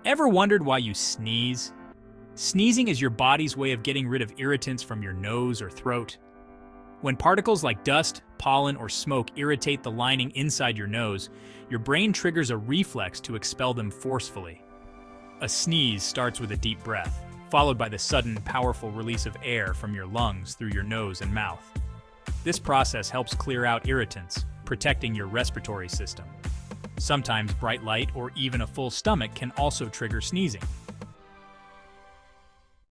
Ever wondered why you sneeze? Sneezing is your body's way of getting rid of irritants from your nose or throat. When particles like dust, pollen, or smoke irritate the lining inside your nose, your brain triggers a reflex to expel them forcefully. A sneeze starts with a deep breath, followed by the sudden, powerful release of air from your lungs through your nose and mouth. This process helps clear out irritants, protecting your respiratory system. Sometimes bright light or even a full stomach can also trigger sneezing.